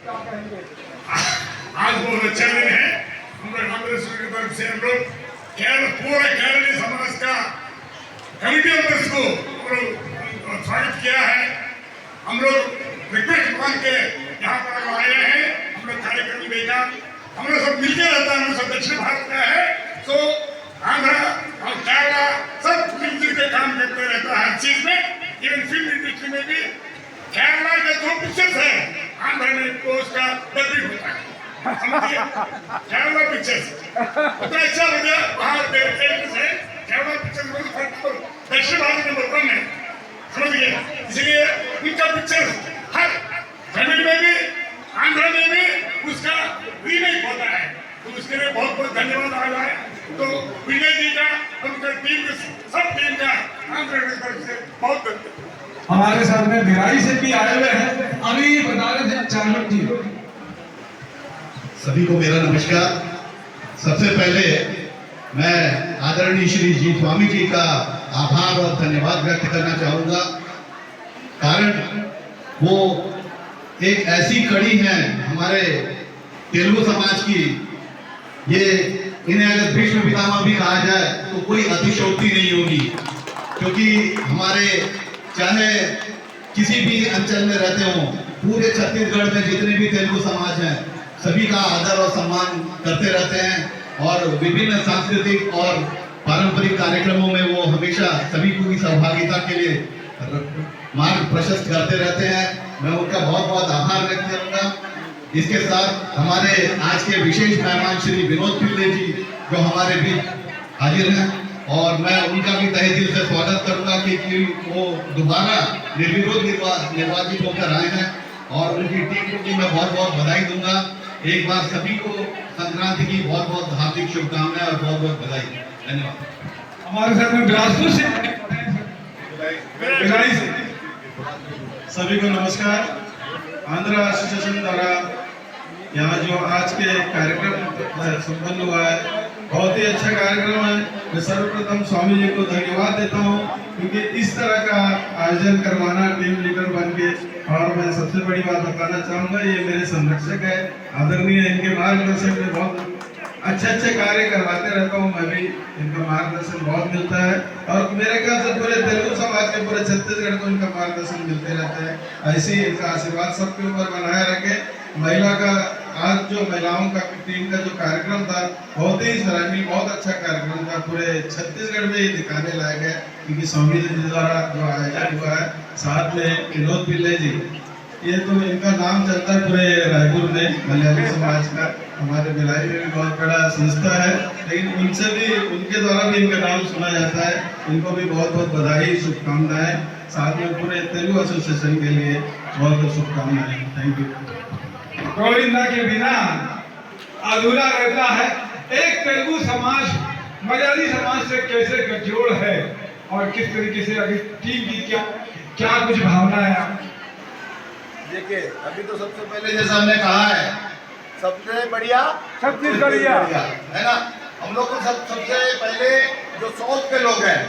आज बहुत अच्छा दिन है। हम लोग कांग्रेस की तरफ से हम लोग पूरे केरली समाज का कमिटी मेंबर्स को स्वागत किया है। हम लोग रिक्वेस्ट मान के यहाँ पर आए हैं। हम लोग कार्यक्रम देखा, हम लोग सब मिलकर रहता है। हम लोग सब दक्षिण भारत का है, तो आंध्रा और केरला सब मिलजुल के काम करते रहता है हर चीज में। इवन फिल्म इंडस्ट्री में भी केरला के जो पिक्चर्स है आंध्र में उसका डबिंग होता है। केरला पिक्चर्स उतना अच्छा हो गया बाहर से केरला पिक्चर दक्षिण भारत में बहुत कम है, समझ गए। इसलिए उनका पिक्चर हर तमिल में भी आंध्र में भी उसका रीमेक होता है, तो उसके लिए बहुत बहुत धन्यवाद आ रहा है। तो विजय जी का उनका टीम सब टीम का आंध्र की तरफ से बहुत धन्यवाद। हमारे साथ में भिलाई से भी आए हुए हैं, अभी बता रहे थे चालक जी। सभी को मेरा नमस्कार। सबसे पहले मैं आदरणीय श्री जी स्वामी जी का आभार और धन्यवाद व्यक्त करना चाहूँगा। कारण वो एक ऐसी कड़ी है हमारे तेलुगु समाज की, ये इन्हें अगर भीष्म पितामह भी कहा जाए तो कोई अतिशयोक्ति नहीं होगी, क्योंकि हमारे चाहे किसी भी अंचल में रहते हों, पूरे छत्तीसगढ़ में जितने भी तेलुगु समाज हैं सभी का आदर और सम्मान करते रहते हैं और विभिन्न सांस्कृतिक और पारंपरिक कार्यक्रमों में वो हमेशा सभी को की सहभागिता के लिए मार्ग प्रशस्त करते रहते हैं। मैं उनका बहुत बहुत आभार व्यक्त करूंगा। इसके साथ हमारे आज के विशेष मेहमान श्री विनोद पिल्ले जी जो हमारे बीच हाजिर हैं, और मैं उनका भी तहे दिल से स्वागत करूंगा कि वो दोबारा निर्विरोध निर्वाचित होकर आए हैं, और उनकी टीम को भी मैं बहुत बहुत बधाई दूंगा। एक बार सभी को संक्रांति की बहुत बहुत हार्दिक शुभकामनाएं और बहुत बहुत बधाई। धन्यवाद। हमारे साथ में बिलासपुर से भिलाई से सभी को नमस्कार। आंध्र एसोसिएशन द्वारा यहाँ जो आज के कार्यक्रम संपन्न हुआ है, बहुत ही अच्छा कार्यक्रम है। मैं सर्वप्रथम स्वामी जी को धन्यवाद देता हूँ, क्योंकि इस तरह का आयोजन करवाना टीम लीडर बन के, और मैं सबसे बड़ी बात बताना चाहूँगा, ये मेरे संरक्षक है आदरणीय, इनके मार्गदर्शन में बहुत अच्छे कार्य करवाते रहता हूँ। मैं भी इनका मार्गदर्शन बहुत मिलता है, और मेरे ख्याल से पूरे तेलुगु समाज के पूरे छत्तीसगढ़ को इनका मार्गदर्शन मिलते रहता है। ऐसे ही इनका आशीर्वाद सबके ऊपर बनाए रखे। महिला का आज जो महिलाओं का टीम का जो कार्यक्रम था बहुत ही सराहनीय, बहुत अच्छा कार्यक्रम था। पूरे छत्तीसगढ़ में ये दिखाने लायक है, क्योंकि स्वामी जी द्वारा जो आयोजन हुआ है, साथ में विनोद पिल्ले जी, ये तो इनका नाम चलता है पूरे रायपुर में मलयाली समाज का। हमारे भिलाई में भी बहुत बड़ा संस्था है, लेकिन उनसे भी उनके द्वारा भी इनका नाम सुना जाता है। इनको भी बहुत बहुत बधाई, शुभकामनाएं, साथ में पूरे तेलुगु एसोसिएशन के लिए बहुत बहुत शुभकामनाएं। Thank you. गोविंदा के बिना अधूरा रहता है। एक तेलुगु समाज मलयाली समाज से कैसे गठजोड़ है, और किस तरीके से अभी टीम की क्या कुछ भावना है? देखिए, अभी तो सबसे पहले जैसा हमने कहा है, सबसे बढ़िया छत्तीसगढ़िया है ना। हम लोग को सबसे पहले जो साउथ के लोग हैं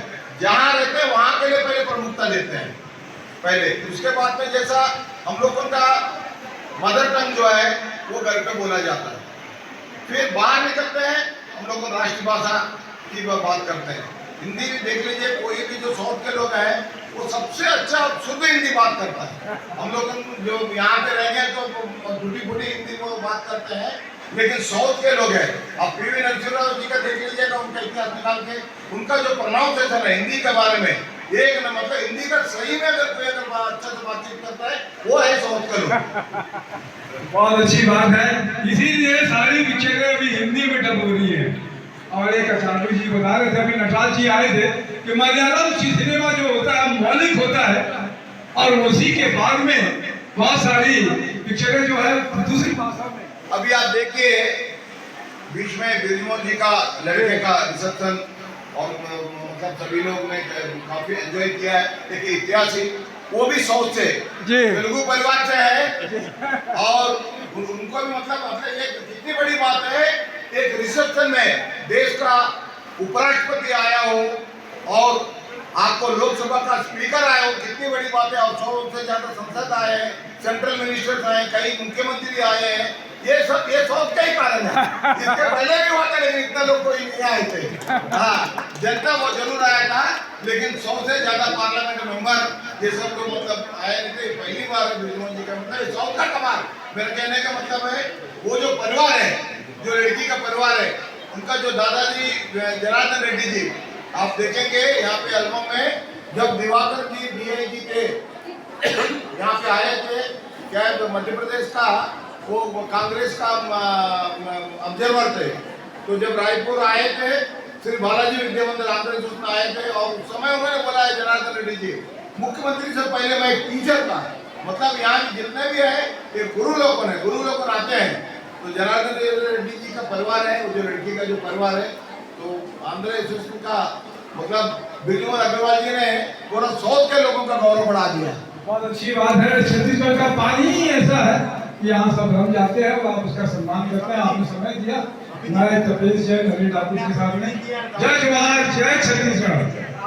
जहाँ रहते हैं वहाँ के लिए पहले प्रमुखता देते हैं पहले। उसके बाद में जैसा हम लोग उनका मदर टंग जो है वो घर पे बोला जाता है, फिर बाहर निकलते हैं हम लोग को राष्ट्रीय भाषा की बात करते हैं। हिंदी भी देख लीजिए, कोई भी जो साउथ के लोग हैं वो सबसे अच्छा शुद्ध हिंदी बात करता है। हम लोग जो यहाँ पे रहेंगे तो टूटी फूटी हिंदी में बात करते हैं, लेकिन साउथ के लोग हैं। अब पीवी नरसिम्हा राव जी का देख लीजिएगा, उनका इतिहास निकाल के उनका जो प्रोनाउंसिएशन है हिंदी के बारे में, एक न मतलब हिंदी का सही में अगर कोई अगर अच्छा से बातचीत करता है वो है साउथ का लोग। बहुत अच्छी बात है, इसीलिए सारी पिक्चरें अभी हिंदी में डब हो रही है। और एक चालू जी बता रहे थे, अभी नटराज जी आए थे, कि मलयालम सिनेमा जो होता है मौलिक होता है, और उसी के बाद में बहुत सारी पिक्चरें जो है दूसरी भाषा में। अभी आप देखिए, बीच में बिरजमोहन जी का लड़के का रिसेप्शन, और मतलब सभी लोग ने काफी एंजॉय किया है। देखिए इतिहासी, वो भी साउथ से तेलुगु परिवार से है, और उनको भी मतलब एक कितनी बड़ी बात है, एक रिसेप्शन में देश का उपराष्ट्रपति आया हो और आपको लोकसभा का स्पीकर आए हो, कितनी बड़ी बात है। और 100 से ज्यादा संसद आए हैं, सेंट्रल मिनिस्टर्स आए, कई मुख्यमंत्री आए हैं। ये सब का ही कारण है। इसके पहले भी हुआ था लेकिन इतना लोग कोई नहीं आए थे। हाँ, जनता वो जरूर आया था, लेकिन 100 से ज्यादा पार्लियामेंट मेंबर ये सब लोग मतलब आए नहीं थे। पहली बार बृजमोहन जी का मतलब 100 का कमाल। मेरे कहने का मतलब है वो जो परिवार है, जो लड़की का परिवार है, उनका जो दादाजी जनार्दन रेड्डी जी, आप देखेंगे यहाँ पे एल्बम में जब दिवाकर जी डीआईजी थे यहाँ पे आए थे, क्या मध्य प्रदेश का वो कांग्रेस का ऑब्जर्वर थे। तो जब रायपुर आए थे श्री बालाजी विद्या मंदिर आंध्र प्रदेश में आए थे और उस समय उन्होंने बोला है जनार्दन रेड्डी जी, मुख्यमंत्री से पहले मैं एक टीचर था। मतलब यहाँ जितने भी है ये गुरु लोग आते हैं। तो जनार्दन रेड्डी जी का परिवार है, वो जो लड़की का जो परिवार है, तो आंध्र एसोसिएशन का मतलब बृजमोहन अग्रवाल जी ने पूरा साउथ के लोगों का गौरव बढ़ा दिया। बहुत अच्छी बात है। छत्तीसगढ़ का पानी ही ऐसा है कि यहाँ सब रम जाते हैं और आप उसका सम्मान करते हैं। आपने समय दिया। हमारे तपेश जय नवीन ठाकुर के सामने। जय जवाहर, जय छत्तीसगढ़।